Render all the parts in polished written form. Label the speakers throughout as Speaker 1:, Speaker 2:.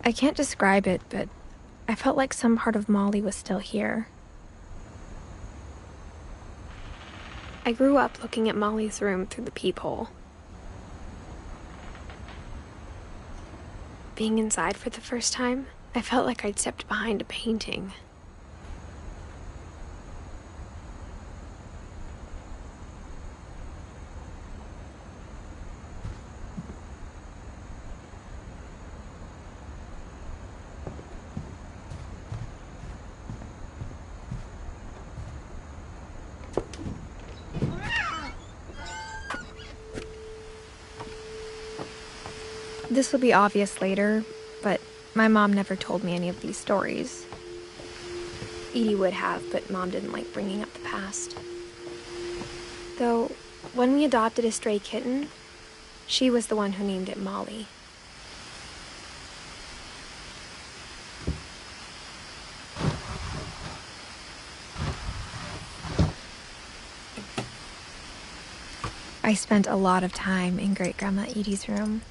Speaker 1: I can't describe it, but I felt like some part of Molly was still here. I grew up looking at Molly's room through the peephole. Being inside for the first time, I felt like I'd stepped behind a painting. This will be obvious later, but my mom never told me any of these stories. Edie would have, but Mom didn't like bringing up the past. Though, when we adopted a stray kitten, she was the one who named it Molly. I spent a lot of time in Great-Grandma Edie's room.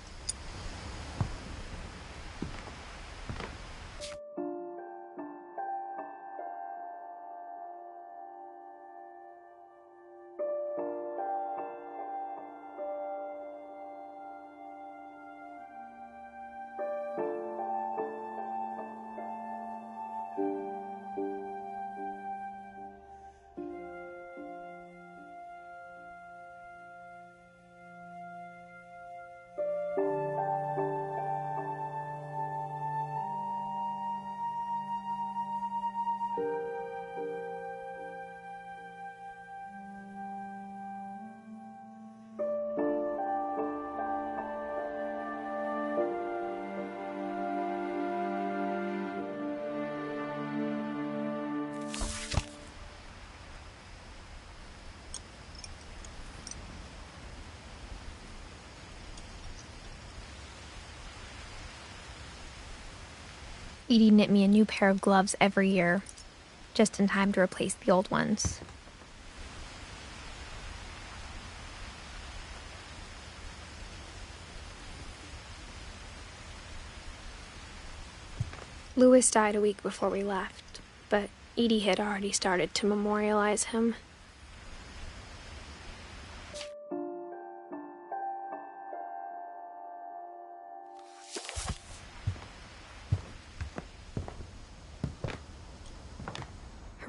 Speaker 1: Edie knit me a new pair of gloves every year, just in time to replace the old ones. Louis died a week before we left, but Edie had already started to memorialize him.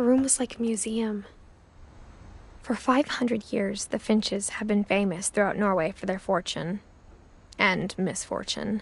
Speaker 1: Her room was like a museum. For 500 years, the Finches have been famous throughout Norway for their fortune and misfortune.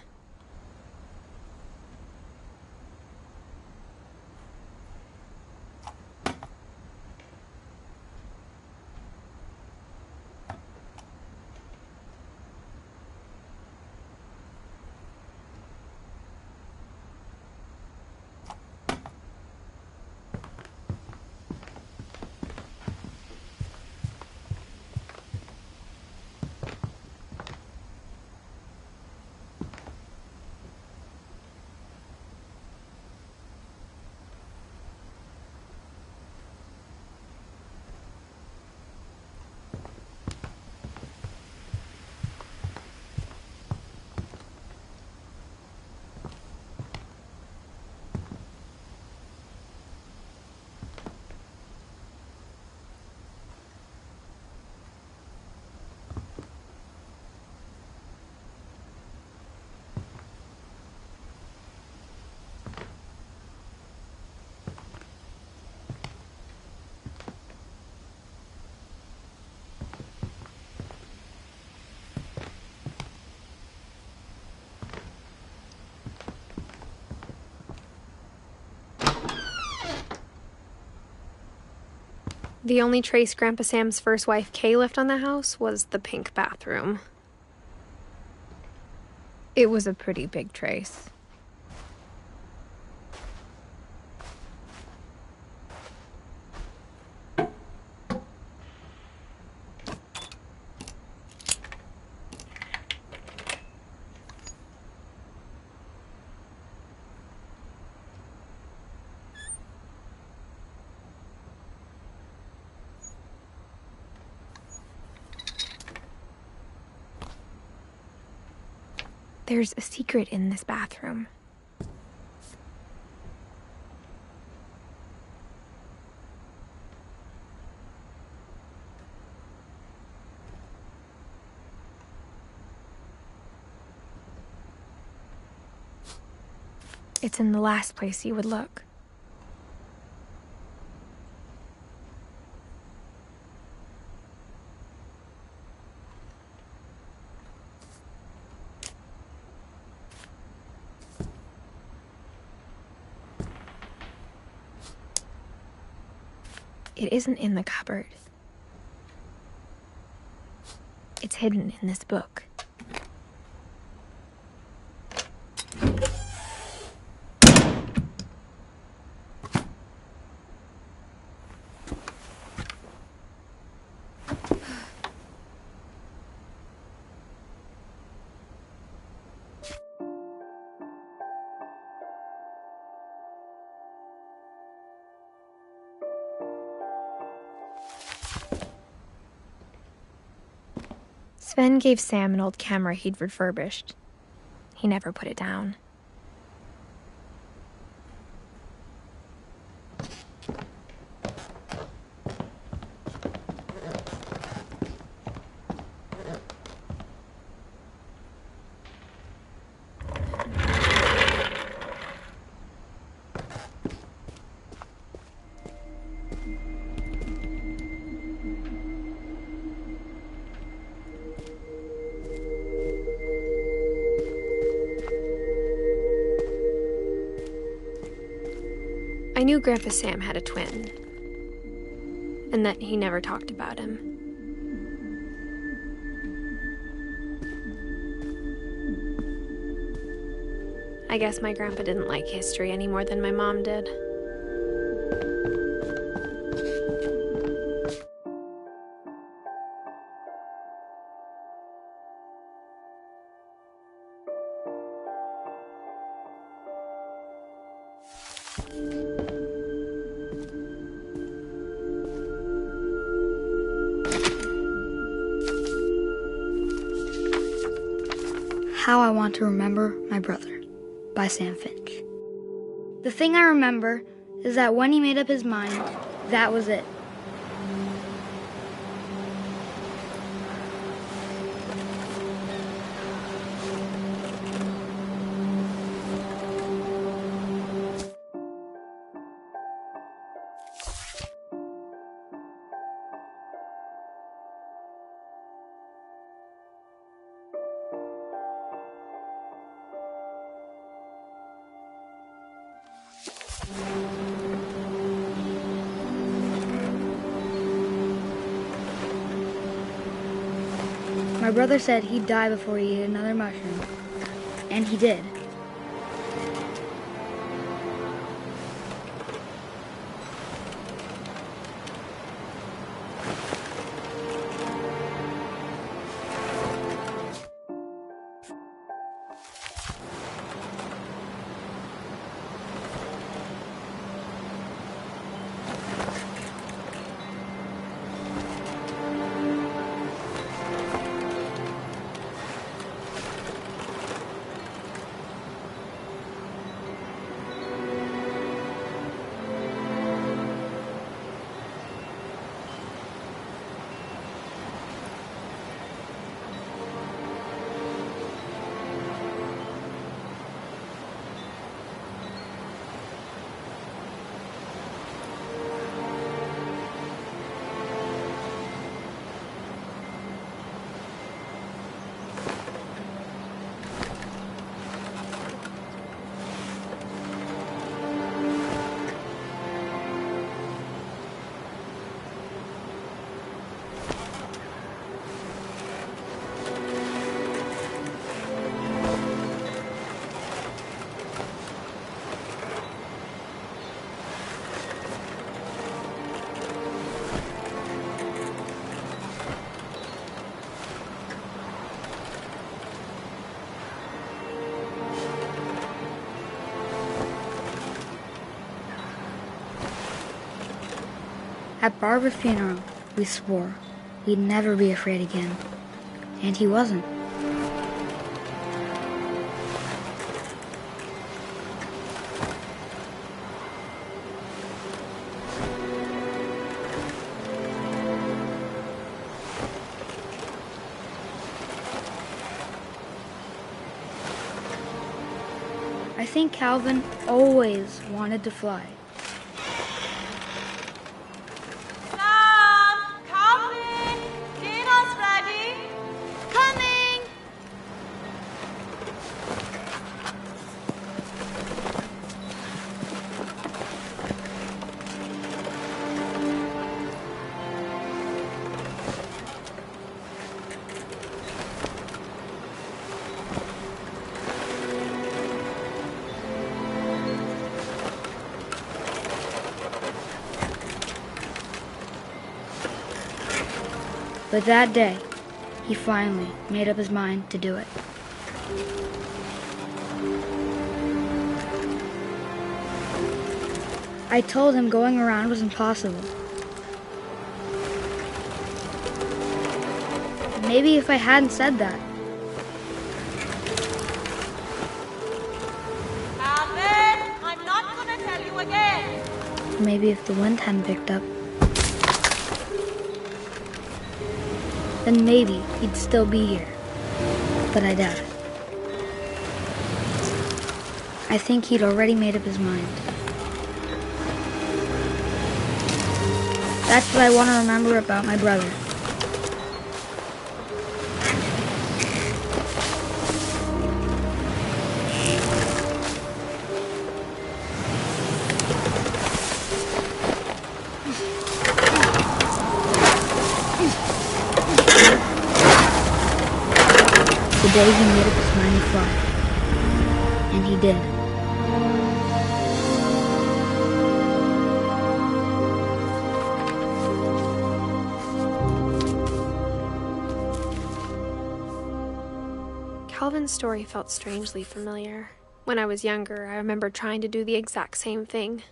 Speaker 1: The only trace Grandpa Sam's first wife, Kay, left on the house was the pink bathroom. It was a pretty big trace. There's a secret in this bathroom. It's in the last place you would look. It isn't in the cupboard. It's hidden in this book. Sven gave Sam an old camera he'd refurbished. He never put it down. I knew Grandpa Sam had a twin, and that he never talked about him. I guess my grandpa didn't like history any more than my mom did.
Speaker 2: How I Want to Remember My Brother by Sam Finch. The thing I remember is that when he made up his mind, that was it. My brother said he'd die before he ate another mushroom, and he did. At Barbara's funeral, we swore we'd never be afraid again. And he wasn't. I think Calvin always wanted to fly.
Speaker 3: Sam! Calvin! Dinner's ready!
Speaker 2: Coming! But that day, he finally made up his mind to do it. I told him going around was impossible. Maybe if I hadn't said that,
Speaker 3: Calvin! I'm not gonna tell you again!
Speaker 2: maybe if the wind hadn't picked up, then maybe he'd still be here. But I doubt it. I think he'd already made up his mind. That's what I want to remember about my brother. The day he made up his mind to fly. And he did.
Speaker 1: Calvin's story felt strangely familiar. When I was younger, I remember trying to do the exact same thing.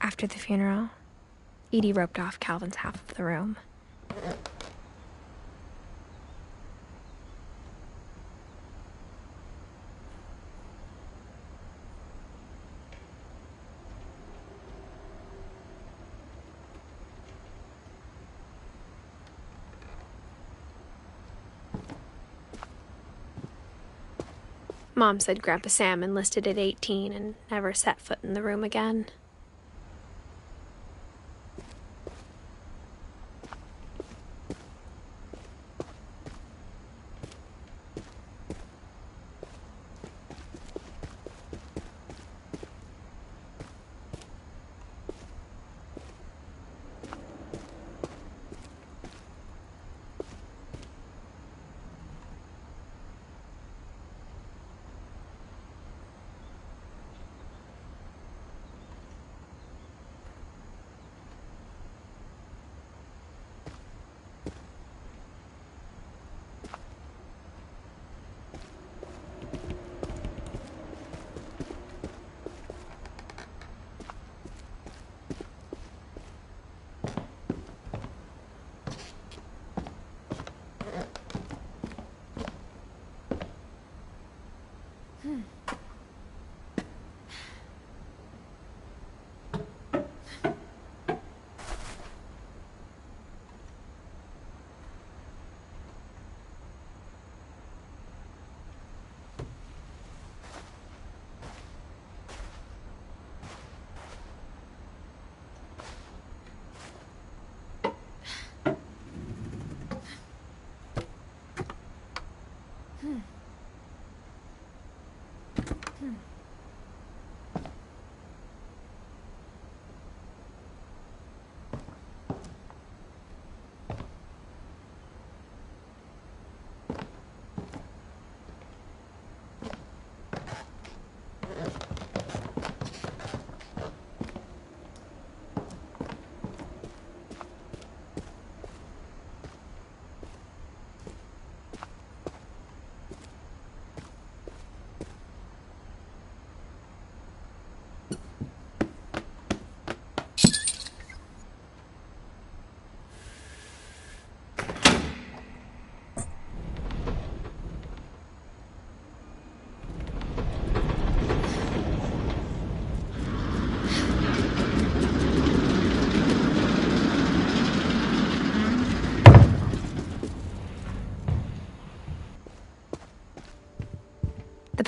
Speaker 1: After the funeral, Edie roped off Calvin's half of the room. Mom said Grandpa Sam enlisted at 18 and never set foot in the room again.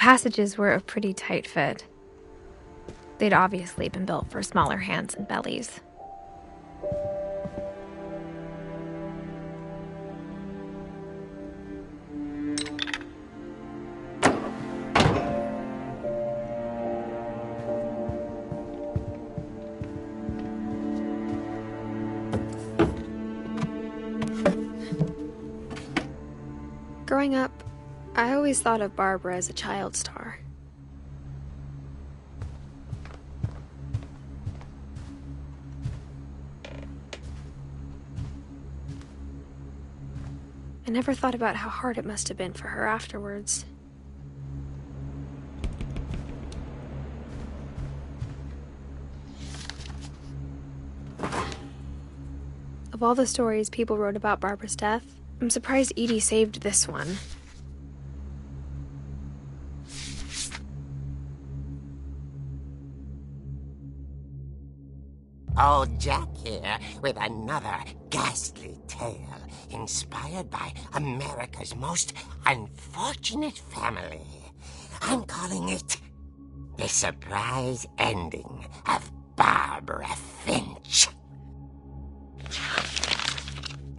Speaker 1: passages were a pretty tight fit. They'd obviously been built for smaller hands and bellies. Growing up, I always thought of Barbara as a child star. I never thought about how hard it must have been for her afterwards. Of all the stories people wrote about Barbara's death, I'm surprised Edie saved this one.
Speaker 4: Old Jack here with another ghastly tale inspired by America's most unfortunate family. I'm calling it The Surprise Ending of Barbara Finch.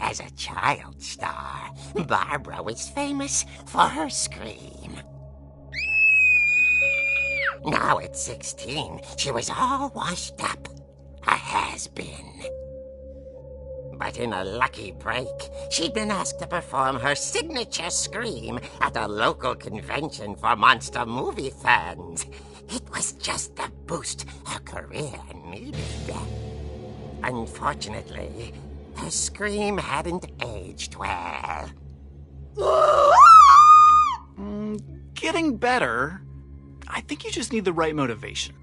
Speaker 4: As a child star, Barbara was famous for her scream. Now at 16, she was all washed up. A has-been. But in a lucky break, she'd been asked to perform her signature scream at a local convention for monster movie fans. It was just the boost her career needed. Unfortunately, her scream hadn't aged well.
Speaker 5: Getting better. I think you just need the right motivation.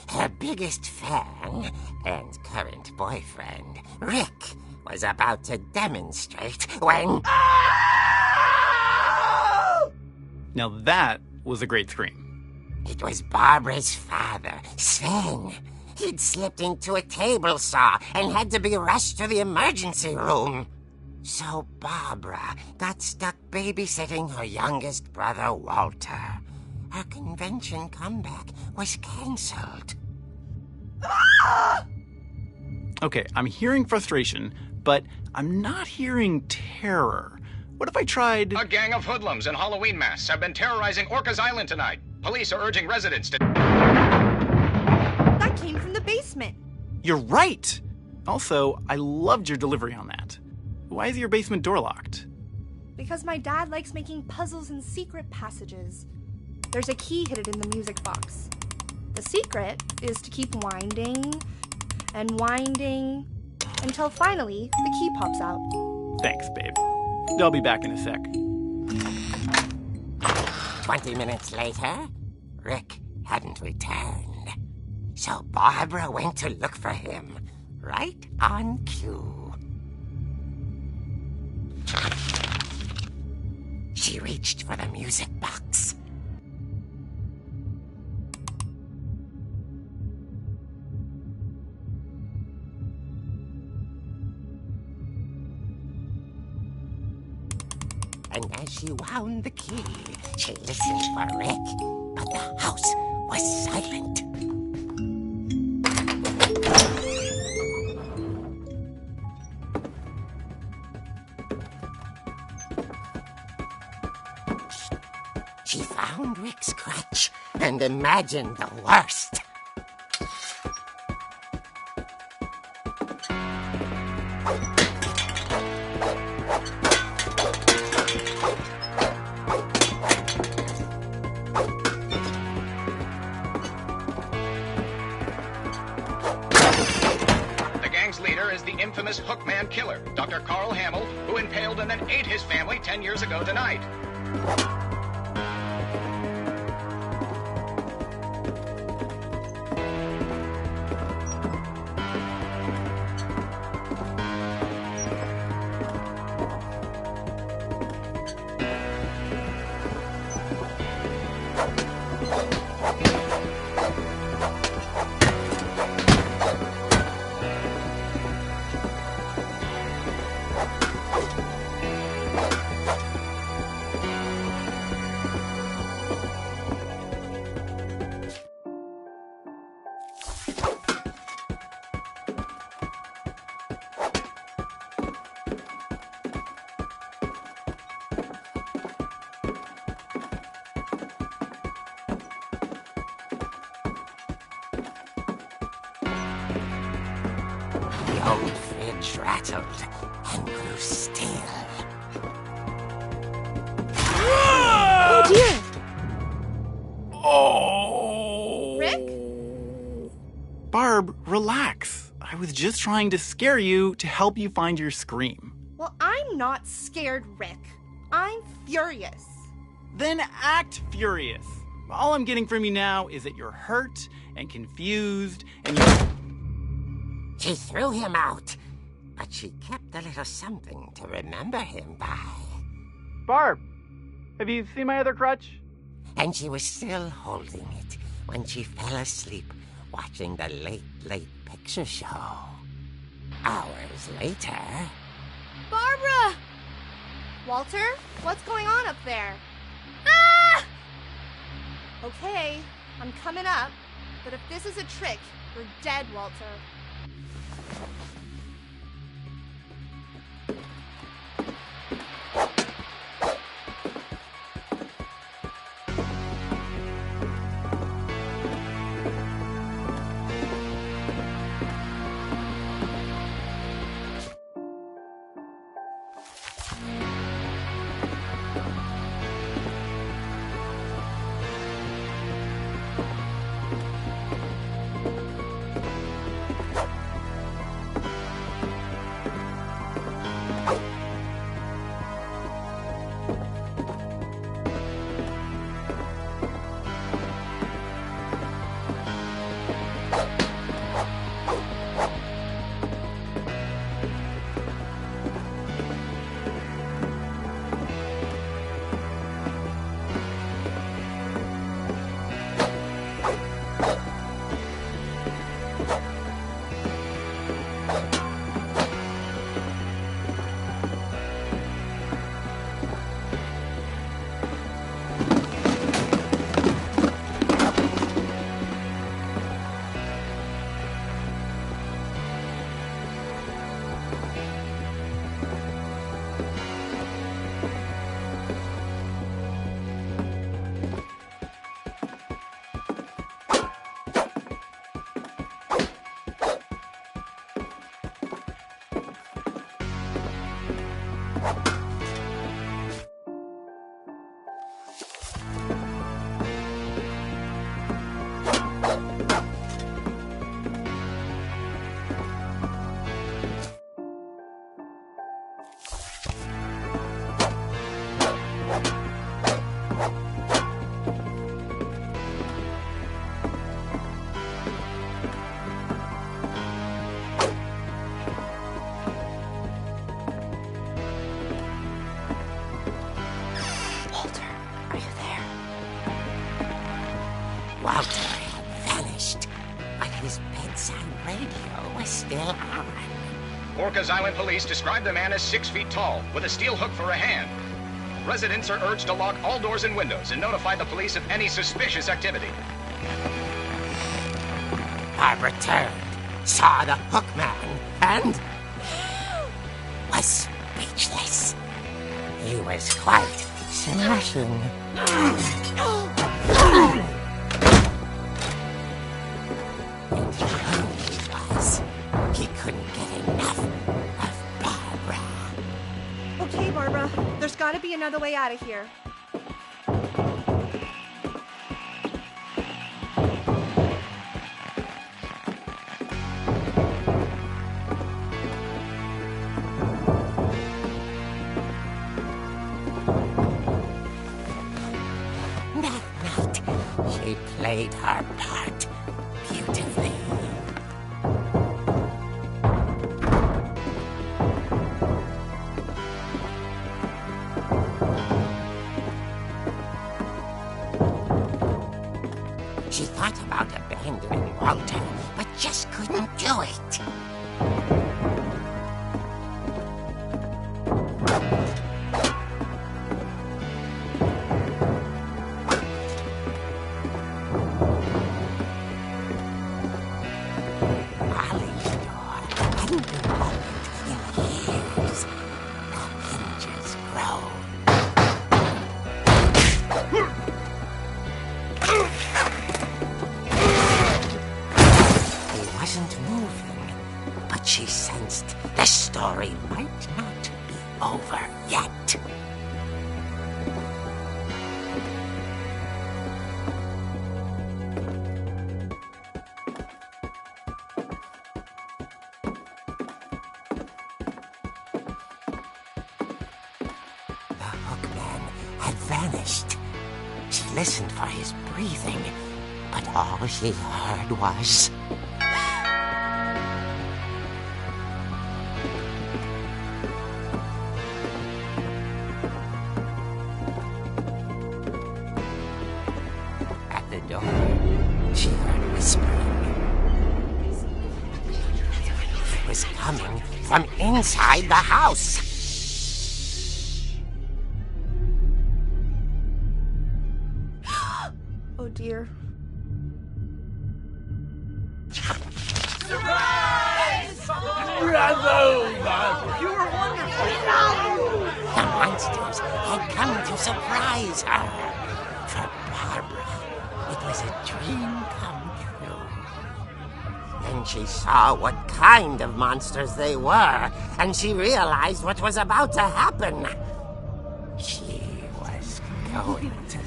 Speaker 4: Her biggest fan and current boyfriend, Rick, was about to demonstrate when...
Speaker 5: Now that was a great scream.
Speaker 4: It was Barbara's father, Sven. He'd slipped into a table saw and had to be rushed to the emergency room. So Barbara got stuck babysitting her youngest brother, Walter. Her convention comeback was cancelled.
Speaker 5: Okay, I'm hearing frustration, but I'm not hearing terror. What if I tried...
Speaker 6: A gang of hoodlums in Halloween masks have been terrorizing Orcas Island tonight. Police are urging residents to...
Speaker 7: That came from the basement.
Speaker 5: You're right! Also, I loved your delivery on that. Why is your basement door locked?
Speaker 7: Because my dad likes making puzzles and secret passages. There's a key hidden in the music box. The secret is to keep winding and winding until finally the key pops out.
Speaker 5: Thanks, babe. I'll be back in a sec.
Speaker 4: 20 minutes later, Rick hadn't returned. So Barbara went to look for him, right on cue. She reached for the music box. And as she wound the key, she listened for Rick, but the house was silent. She found Rick's crutch and imagined the worst.
Speaker 6: Infamous Hookman killer, Dr. Carl Hamill, who impaled and then ate his family 10 years ago tonight.
Speaker 4: old fridge rattled and grew still.
Speaker 7: Oh dear!
Speaker 5: Oh!
Speaker 7: Rick?
Speaker 5: Barb, relax. I was just trying to scare you to help you find your scream.
Speaker 7: Well, I'm not scared, Rick. I'm furious.
Speaker 5: Then act furious. All I'm getting from you now is that you're hurt and confused and you...
Speaker 4: She threw him out, but she kept a little something to remember him by.
Speaker 5: Barb, have you seen my other crutch?
Speaker 4: And she was still holding it when she fell asleep watching the Late Picture Show. Hours later...
Speaker 7: Barbara! Walter, what's going on up there? Ah! Okay, I'm coming up, but if this is a trick, you're dead, Walter.
Speaker 4: Walter had vanished, but his bedside radio was still on.
Speaker 6: Orcas Island police describe the man as 6 feet tall, with a steel hook for a hand. Residents are urged to lock all doors and windows and notify the police of any suspicious activity.
Speaker 4: Barbara turned, saw the hook man, and was speechless. He was quite smashing. And he was. He couldn't get enough of Barbara.
Speaker 7: Okay, Barbara, there's gotta be another way out of here.
Speaker 4: That night, she played her part beautifully. She thought about abandoning Walter, but just couldn't do it. Ollie's door hadn't been opened in years. The hinges groaned. He wasn't moving, The story might not be over yet. The hookman had vanished. She listened for his breathing, but all she heard was... At the door, she heard whispering. It was coming from inside the house.
Speaker 7: Oh dear.
Speaker 4: The monsters had come to surprise her. For Barbara, it was a dream come true. Then she saw what kind of monsters they were, and she realized what was about to happen. She was going to be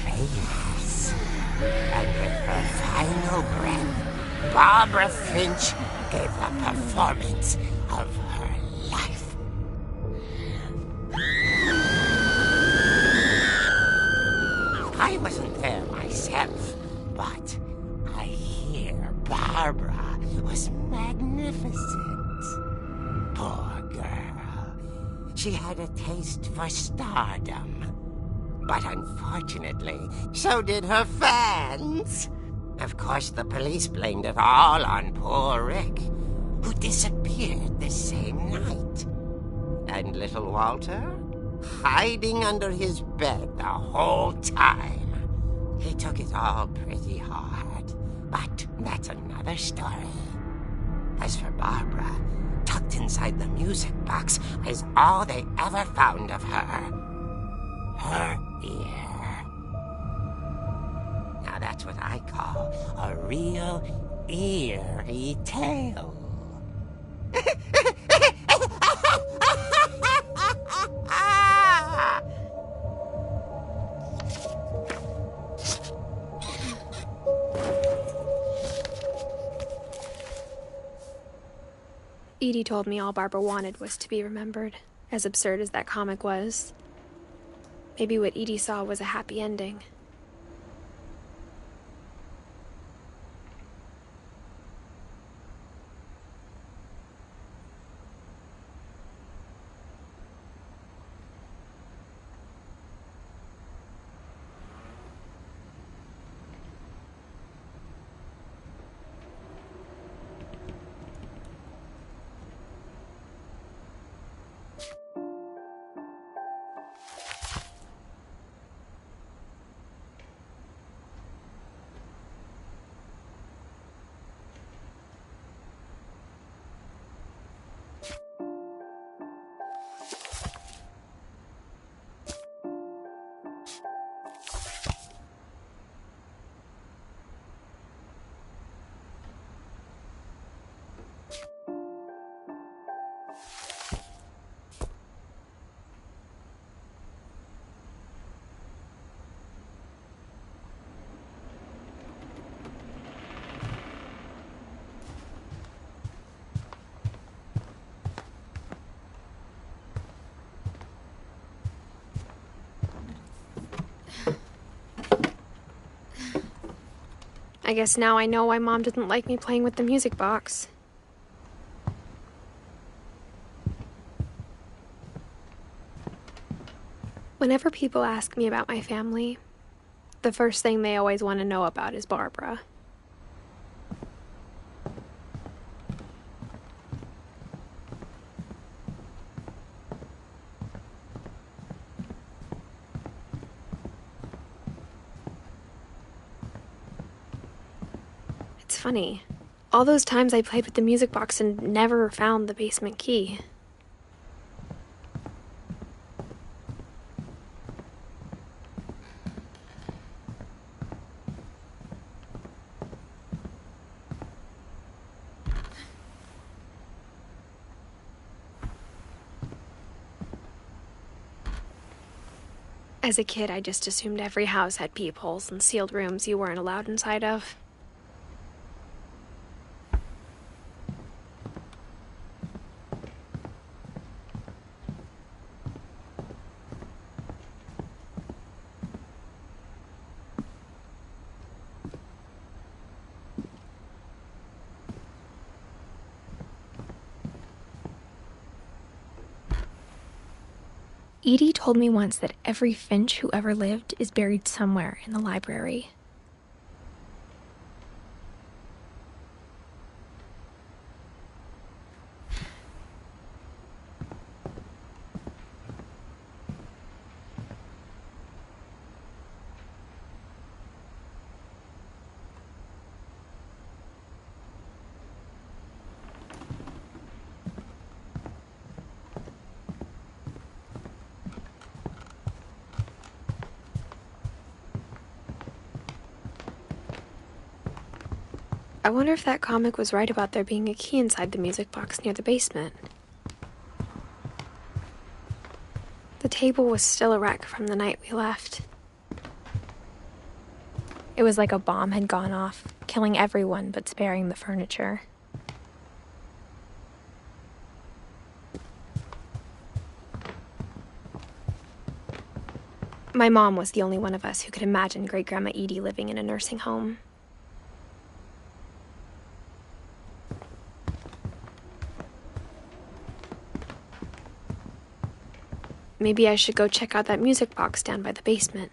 Speaker 4: famous. And with her final breath, Barbara Finch gave the performance of her life. I wasn't there myself, but I hear Barbara was magnificent. Poor girl. She had a taste for stardom. But unfortunately, so did her fans. Of course, the police blamed it all on poor Rick, who disappeared the same night. And little Walter? Hiding under his bed the whole time. He took it all pretty hard, but that's another story. As for Barbara, tucked inside the music box is all they ever found of her. Her ear. Now that's what I call a real eerie tale.
Speaker 1: Edie told me all Barbara wanted was to be remembered, as absurd as that comic was. Maybe what Edie saw was a happy ending. I guess now I know why Mom didn't like me playing with the music box. Whenever people ask me about my family, the first thing they always want to know about is Barbara. It's funny. All those times I played with the music box and never found the basement key. As a kid, I just assumed every house had peepholes and sealed rooms you weren't allowed inside of. Edie told me once that every Finch who ever lived is buried somewhere in the library. I wonder if that comic was right about there being a key inside the music box near the basement. The table was still a wreck from the night we left. It was like a bomb had gone off, killing everyone but sparing the furniture. My mom was the only one of us who could imagine Great-Grandma Edie living in a nursing home. Maybe I should go check out that music box down by the basement.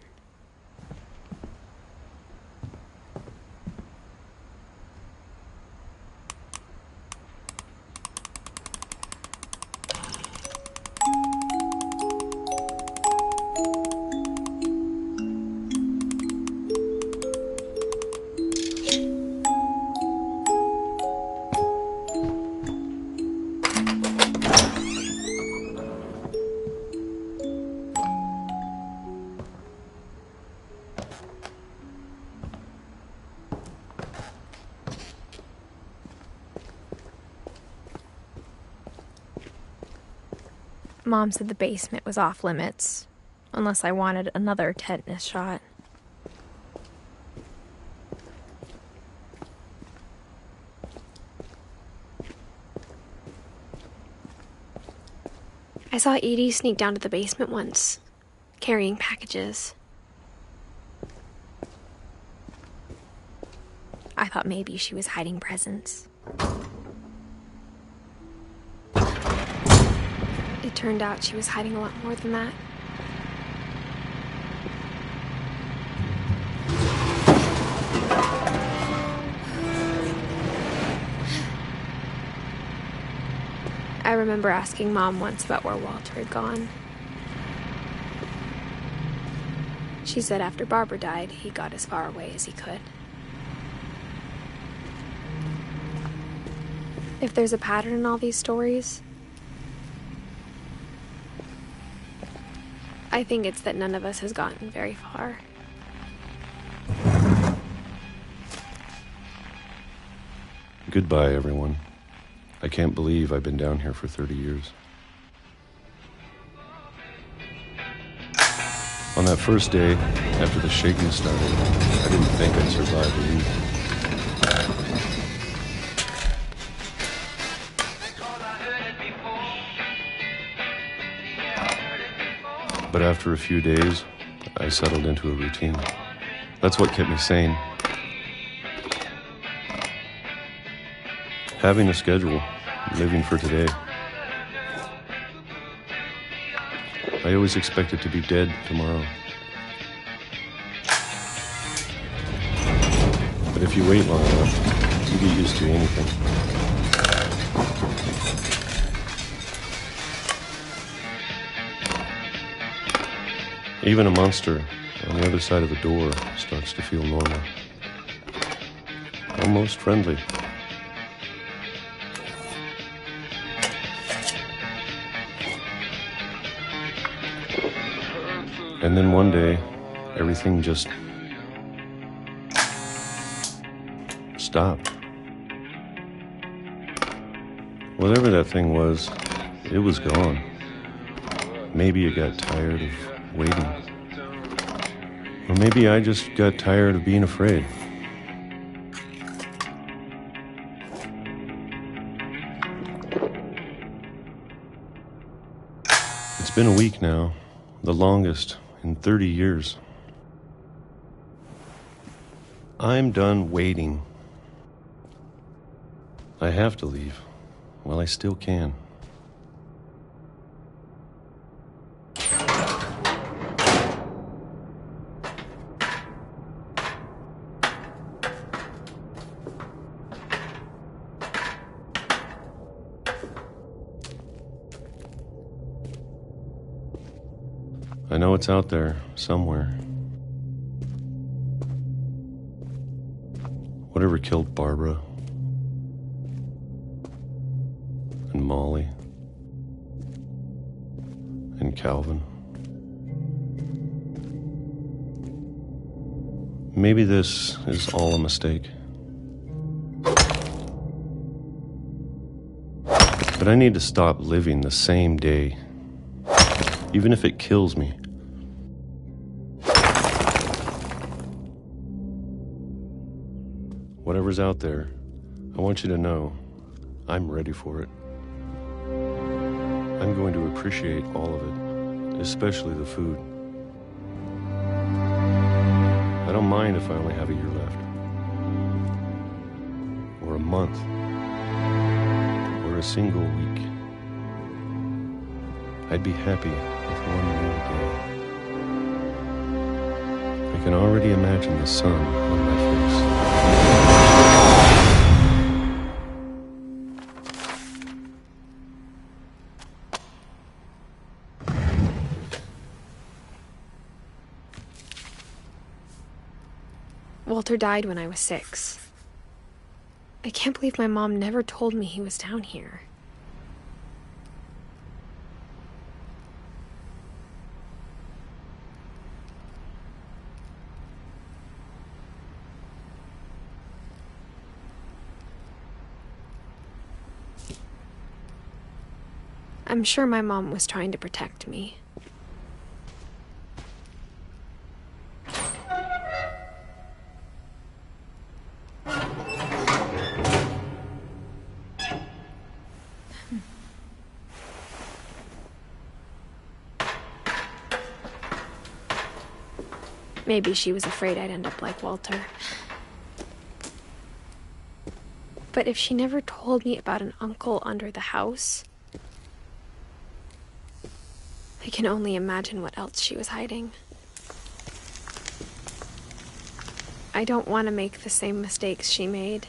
Speaker 1: Mom said the basement was off limits, unless I wanted another tetanus shot. I saw Edie sneak down to the basement once, carrying packages. I thought maybe she was hiding presents. It turned out she was hiding a lot more than that. I remember asking Mom once about where Walter had gone. She said after Barbara died, he got as far away as he could. If there's a pattern in all these stories, I think it's that none of us has gotten very far.
Speaker 8: Goodbye, everyone. I can't believe I've been down here for 30 years. On that first day, after the shaking started, I didn't think I'd survive a week. But after a few days, I settled into a routine. That's what kept me sane. Having a schedule, living for today. I always expected to be dead tomorrow. But if you wait long enough, you get used to anything. Even a monster on the other side of the door starts to feel normal. Almost friendly. And then one day, everything just stopped. Whatever that thing was, it was gone. Maybe it got tired of waiting. Or maybe I just got tired of being afraid. It's been a week now, the longest in 30 years. I'm done waiting. I have to leave while I still can. I know it's out there somewhere. Whatever killed Barbara and Molly and Calvin. Maybe this is all a mistake. But I need to stop living the same day, even if it kills me. Whatever's out there, I want you to know I'm ready for it. I'm going to appreciate all of it, especially the food. I don't mind if I only have a year left, or a month, or a single week. I'd be happy with one more day. I can already imagine the sun on my face.
Speaker 1: Walter died when I was 6. I can't believe my mom never told me he was down here. I'm sure my mom was trying to protect me. Maybe she was afraid I'd end up like Walter. But if she never told me about an uncle under the house, I can only imagine what else she was hiding. I don't want to make the same mistakes she made.